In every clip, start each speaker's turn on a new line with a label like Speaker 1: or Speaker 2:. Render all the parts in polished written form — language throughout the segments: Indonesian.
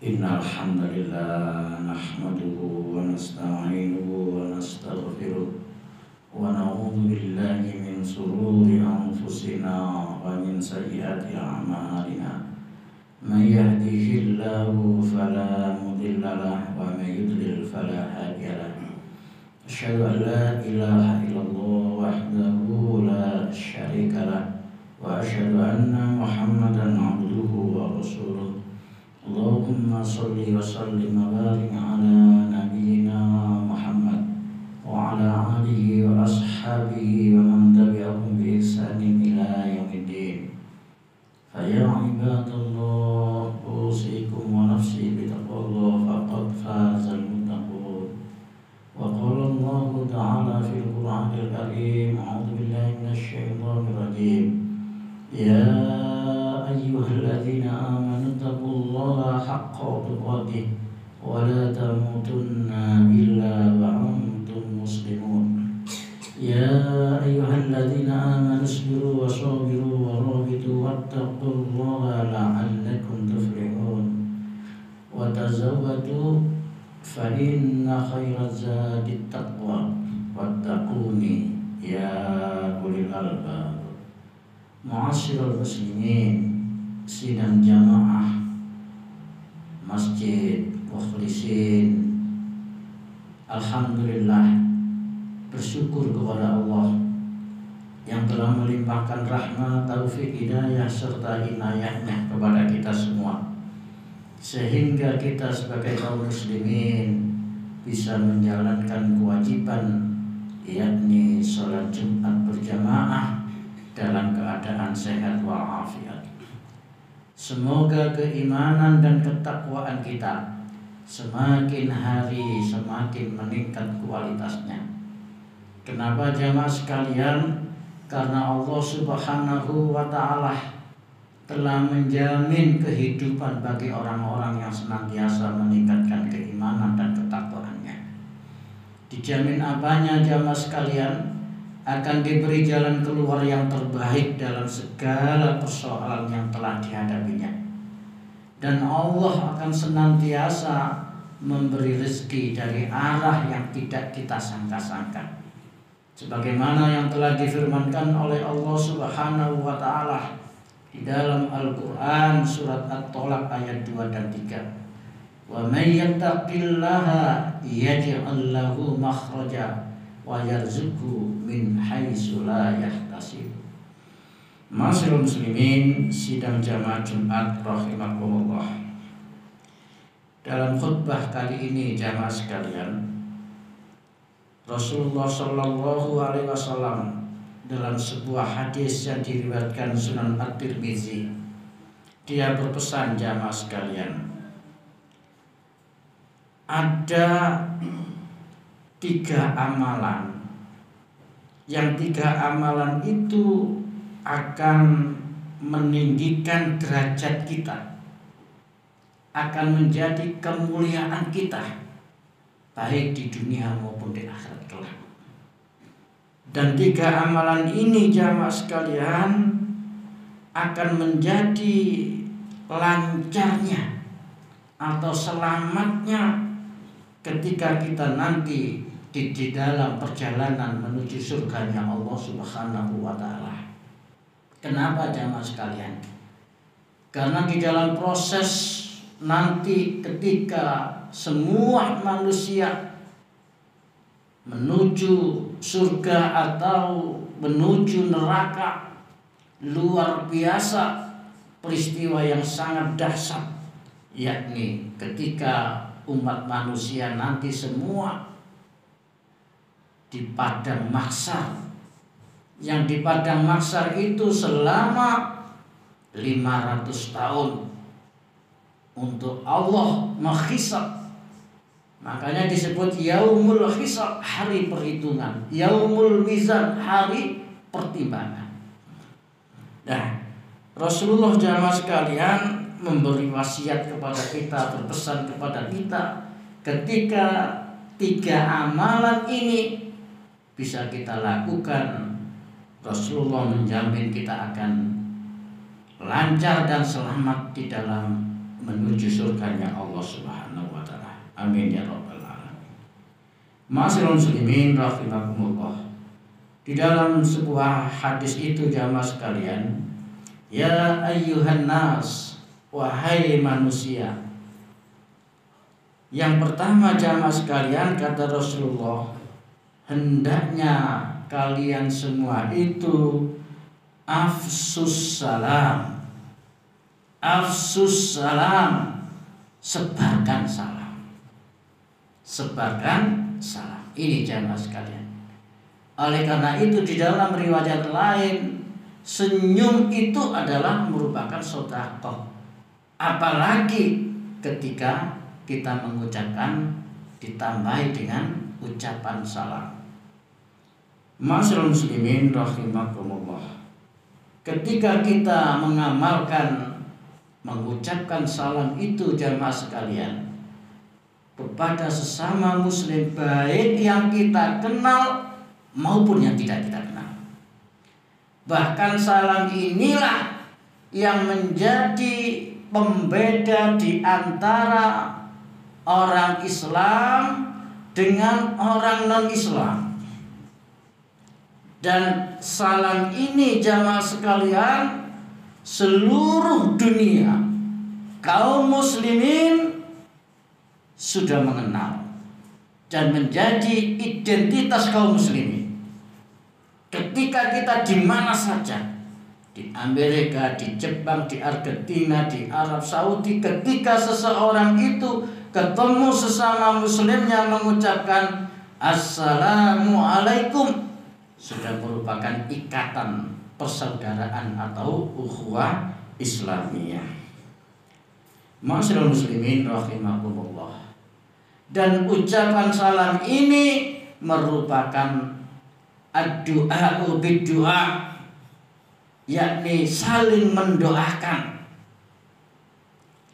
Speaker 1: Innal hamdalillah nahmaduhu wa nasta'inuhu wa nastaghfiruh wa na'udzu billahi min shururi anfusina wa min sayyiati a'malina. May yahdihillahu fala mudilla lahu wa may yudlil fala hadiya lahu. Asyhadu an la ilaha illallah wahdahu la syarika lahu wa asyhadu anna Muhammadan 'abduhu wa rasuluh. Allahumma sholli wa sallim wa barik ala nabiyyina Muhammad wa ala alihi wa ashabihi wa man tabi'ahum bi ihsanin ila yaumiddin. Fa ya ibadallah, usikum wa nafsi bi taqwallah faqad fazal muttaqun. Wa qala Allah ta'ala fil Qur'anil Karim, a'udzu billahi minasy syaithanir rajim. Ya ayyuhalladzina amanu taqullaha haqqa tuqatih wa la tamutunna illa wa antum muslimun. Ya ayyuhalladzina amanu isbiru wa sabiru wa rabitu wattaqullaha la'allakum tuflihun. Wa tazawwadu fa inna khairaz zadit taqwa wattaquni ya ulil albab. Ma'asyiral muslimin, sidang jamaah Masjid Mukhlisin, alhamdulillah, bersyukur kepada Allah yang telah melimpahkan rahmat, taufik, hidayah serta inayahnya kepada kita semua, sehingga kita sebagai kaum muslimin bisa menjalankan kewajiban, yakni sholat Jumat berjamaah dalam keadaan sehat walafiat. Semoga keimanan dan ketakwaan kita semakin hari semakin meningkat kualitasnya. Kenapa jamaah sekalian? Karena Allah Subhanahu wa ta'ala telah menjamin kehidupan bagi orang-orang yang senantiasa meningkatkan keimanan dan ketakwaannya. Dijamin apanya jamaah sekalian? Akan diberi jalan keluar yang terbaik dalam segala persoalan yang telah dihadapinya. Dan Allah akan senantiasa memberi rezeki dari arah yang tidak kita sangka-sangka. Sebagaimana yang telah difirmankan oleh Allah Subhanahu wa ta'ala di dalam Al-Quran surat At-Tolak ayat 2 dan 3. Wa may yattaqillaha yaj'al lahu makhraja wa yarzuqhu min haitsu la yahtasib. Ma'asyiral muslimin, sidang jamaah Jumat rahimakumullah. Dalam khutbah kali ini jamaah sekalian, Rasulullah sallallahu alaihi wasallam dalam sebuah hadis yang diriwayatkan Sunan At-Tirmizi, dia berpesan jamaah sekalian, ada 3 amalan, yang 3 amalan itu akan meninggikan derajat kita, akan menjadi kemuliaan kita baik di dunia maupun di akhirat kelak. Dan 3 amalan ini jamaah sekalian akan menjadi lancarnya atau selamatnya ketika kita nanti di dalam perjalanan menuju surganya Allah Subhanahu wa ta'ala. Kenapa jamaah sekalian? Karena di dalam proses nanti ketika semua manusia menuju surga atau menuju neraka, luar biasa peristiwa yang sangat dahsyat, yakni ketika umat manusia nanti semua di padang mahsyar, yang di padang mahsyar itu selama 500 tahun untuk Allah menghisab. Makanya disebut yaumul hisab, hari perhitungan, yaumul mizan, hari pertimbangan. Nah, Rasulullah jamaah sekalian memberi wasiat kepada kita, berpesan kepada kita, ketika 3 amalan ini bisa kita lakukan, Rasulullah menjamin kita akan lancar dan selamat di dalam menuju surganya Allah Subhanahu wa taala. Amin ya rabbal alamin. Ma'asyiral muslimin rahimakumullah. Di dalam sebuah hadis itu jamaah sekalian, ya ayyuhan nas, wahai manusia. Yang pertama jamaah sekalian, kata Rasulullah, hendaknya kalian semua itu afsus salam. Afsus salam, sebarkan salam. Sebarkan salam. Ini jamaah sekalian. Oleh karena itu di dalam riwayat lain, senyum itu adalah merupakan sedekah. Apalagi ketika kita mengucapkan ditambahi dengan ucapan salam. Ma'asyiral muslimin rahimakumullah. Ketika kita mengucapkan salam itu jamaah sekalian kepada sesama muslim, baik yang kita kenal maupun yang tidak kita kenal. Bahkan salam inilah yang menjadi pembeda di antara orang Islam dengan orang non-Islam. Dan salam ini jamaah sekalian, seluruh dunia kaum muslimin sudah mengenal dan menjadi identitas kaum muslimin. Ketika kita di mana saja, di Amerika, di Jepang, di Argentina, di Arab Saudi, ketika seseorang itu ketemu sesama muslimnya mengucapkan Assalamualaikum, sudah merupakan ikatan persaudaraan atau ukhuwah Islamiyah. Ma'asyiral muslimin rahimakumullah. Dan ucapan salam ini merupakan ad-du'a'u bid-du'a, yakni saling mendoakan.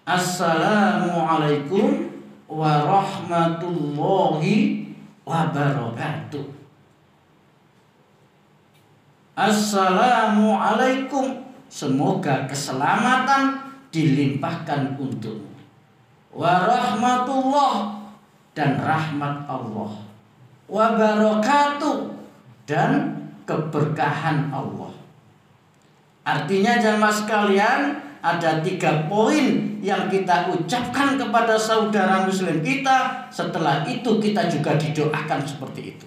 Speaker 1: Assalamualaikum warahmatullahi wabarakatuh. Assalamualaikum, semoga keselamatan dilimpahkan untukmu. Warahmatullah, dan rahmat Allah. Wabarakatuh, dan keberkahan Allah. Artinya jamaah sekalian, ada 3 poin yang kita ucapkan kepada saudara muslim kita. Setelah itu kita juga didoakan seperti itu.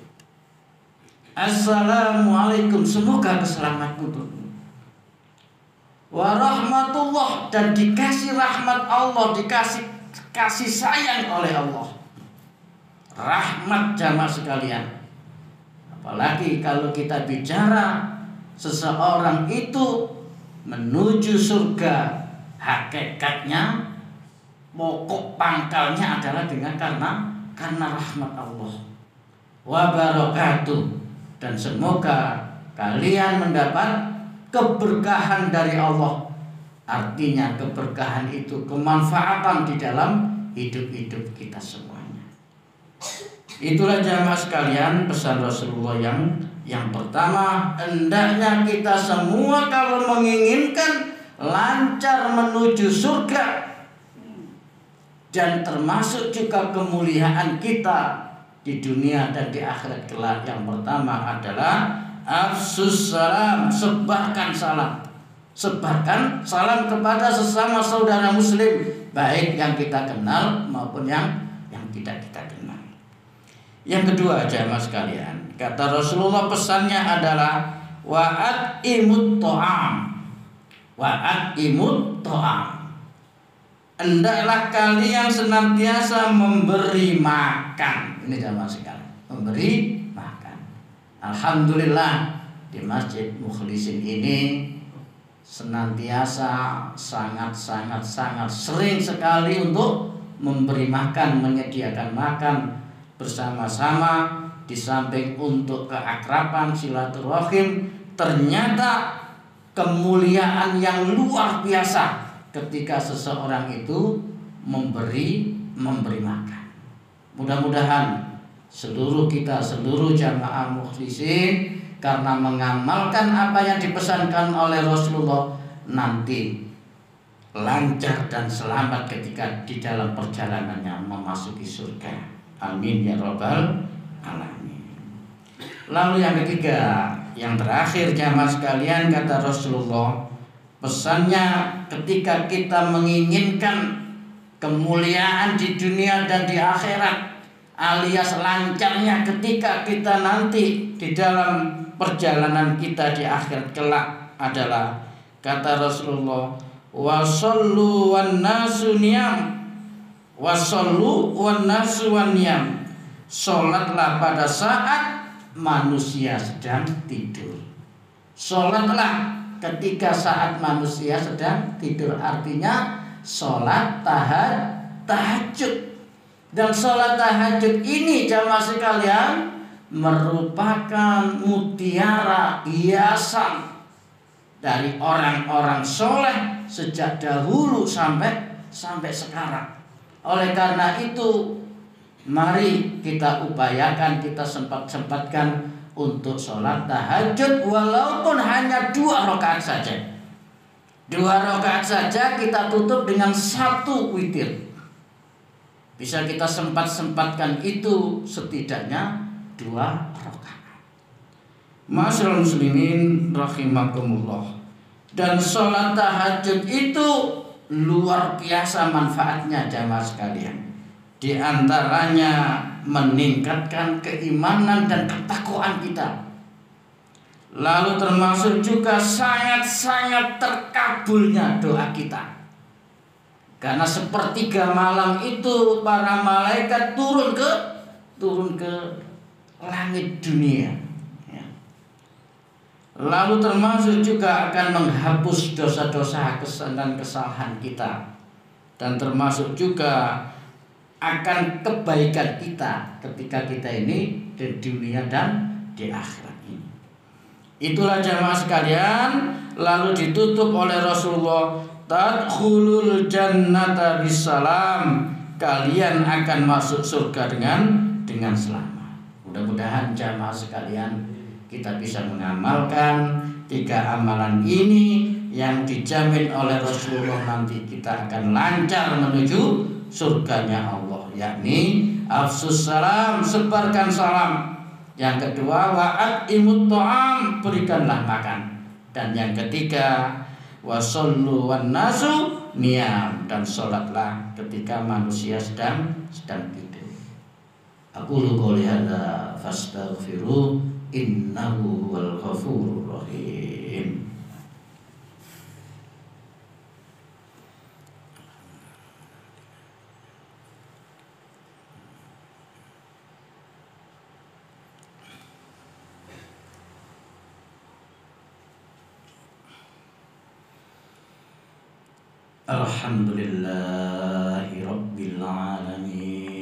Speaker 1: Assalamualaikum, semoga keselamatan untukmu. Warahmatullah, dan dikasih rahmat Allah, dikasih kasih sayang oleh Allah. Rahmat jamaah sekalian. Apalagi kalau kita bicara seseorang itu menuju surga, hakikatnya pokok pangkalnya adalah dengan karena rahmat Allah. Wa barakatuh, dan semoga kalian mendapat keberkahan dari Allah. Artinya keberkahan itu kemanfaatan di dalam hidup-hidup kita semuanya. Itulah jamaah sekalian pesan Rasulullah yang pertama, hendaknya kita semua kalau menginginkan lancar menuju surga dan termasuk juga kemuliaan kita di dunia dan di akhirat kelak, yang pertama adalah afsus salam, sebarkan salam. Sebarkan salam kepada sesama saudara muslim, baik yang kita kenal maupun yang tidak kita kenal. Yang kedua jamaah sekalian, kata Rasulullah pesannya adalah wa'at'imut ta'am. Wa'at'imut ta'am. Hendaklah kalian senantiasa memberi makan. Ini jamaah sekalian, memberi makan. Alhamdulillah di Masjid Mukhlisin ini senantiasa sangat sering sekali untuk memberi makan, menyediakan makan bersama-sama. Di samping untuk keakraban silaturahim, ternyata kemuliaan yang luar biasa ketika seseorang itu memberi makan. Mudah-mudahan seluruh jamaah mukhlisin, karena mengamalkan apa yang dipesankan oleh Rasulullah, nanti lancar dan selamat ketika di dalam perjalanannya memasuki surga. Amin ya rabbal alamin. Lalu yang ketiga, yang terakhir jamaah sekalian, kata Rasulullah, pesannya ketika kita menginginkan kemuliaan di dunia dan di akhirat, alias lancarnya ketika kita nanti di dalam perjalanan kita di akhirat kelak adalah, kata Rasulullah, wasallu wan nasu niyam, wasallu wan nasu wan niyam, sholatlah pada saat manusia sedang tidur. Sholatlah ketika saat manusia sedang tidur, artinya sholat tahajud. Dan sholat tahajud ini jamaah sekalian merupakan mutiara hiasan dari orang-orang soleh sejak dahulu sampai sekarang. Oleh karena itu, mari kita upayakan, kita sempat-sempatkan untuk sholat tahajud walaupun hanya 2 rakaat saja. 2 rakaat saja kita tutup dengan 1 witir. Bisa kita sempat-sempatkan itu setidaknya 2 rakaat. Ma'asyiral muslimin rahimakumullah. Dan sholat tahajud itu luar biasa manfaatnya jamaah sekalian. Di antaranya meningkatkan keimanan dan ketakwaan kita. Lalu termasuk juga sangat-sangat terkabulnya doa kita. Karena sepertiga malam itu para malaikat turun ke langit dunia. Lalu termasuk juga akan menghapus dosa-dosa dan kesalahan kita. Dan termasuk juga akan kebaikan kita ketika kita ini di dunia dan di akhirat ini. Itulah jamaah sekalian. Lalu ditutup oleh Rasulullah, tadkhulul jannata bisalam, kalian akan masuk surga dengan selamat. Mudah-mudahan jamaah sekalian kita bisa mengamalkan 3 amalan ini yang dijamin oleh Rasulullah, nanti kita akan lancar menuju surganya Allah, yakni afsus salam, sebarkan salam. Yang kedua, wa'atimut ta'am, berikanlah makan. Dan yang ketiga, wasallu wan nasu niyam, dan sholatlah ketika manusia sedang tidur. Aqulu qouli hadza fastaghfiru innahu huwal ghafurur rahim. Alhamdulillahi rabbil alamin.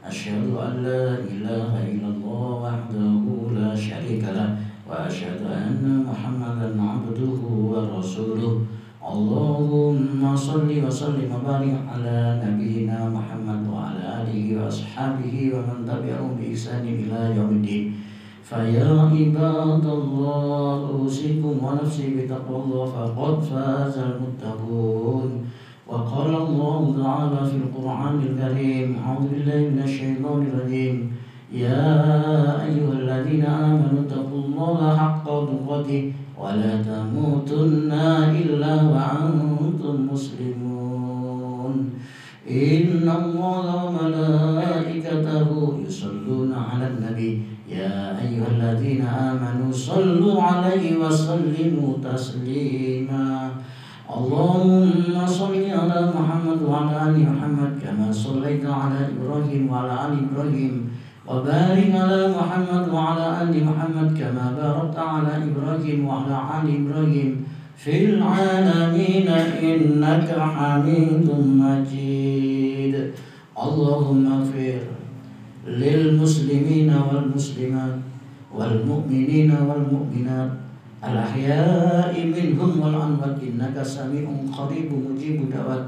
Speaker 1: Asyhadu an la ilaha illallah wahdahu la syarika lah, wa asyhadu anna Muhammadan abduhu wa rasuluh. Allahumma shalli wa sallim wa barik ala nabiyyina Muhammad wa ala alihi wa ashabihi wa man tabi'ahum bi ihsanin ila yaumiddin. فيا عباد الله أوصيكم ونفسي بتقوى الله فقد فاز المتقون. وقال الله تعالى في القرآن الكريم: أعوذ بالله من الشيطان الرجيم. يا أيها الذين آمنوا اتقوا الله حق تقاته ولا تموتن إلا وأنتم مسلمون. إن الله وملائكته يصلون على النبي يا أيها الذين آمنوا صلوا عليه وسلموا تسليما. اللهم صل على محمد وعلى آل محمد كما صليت على إبراهيم وعلى آل إبراهيم وبارك على محمد وعلى آل محمد كما باركت على إبراهيم وعلى آل إبراهيم في العالمين إنك حميد مجيد. اللهم اغفر للمسلمين والمسلمات والمؤمنين والمؤمنات الأحياء منهم والأموات إنك سميع قريب مجيب دعوات.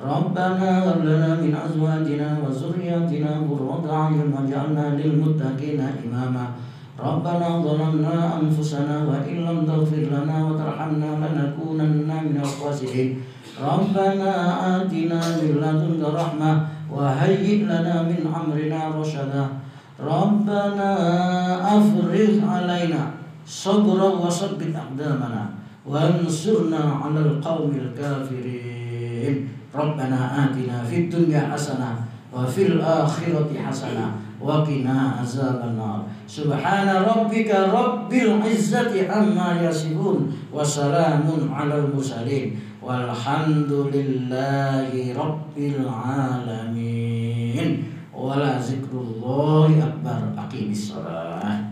Speaker 1: ربنا هب لنا من أزواجنا وذرياتنا قرة أعين واجعلنا للمتقين إماما. ربنا ظلمنا أنفسنا وإن لم تغفر لنا وترحمنا لنكونن من الخاسرين ربنا آتنا من لدنك رحمة وهيئ لنا من أمرنا رشدا ربنا أفرغ علينا صبرا وثبت أقدامنا وانصرنا على القوم الكافرين ربنا آتنا في الدنيا حسنة وفي الآخرة حسنة وقنا عذاب النار سبحان ربك رب العزة عما يصفون وسلام على المرسلين والحمد لله رب العالمين ولذكر الله أكبر أقيم الصلاة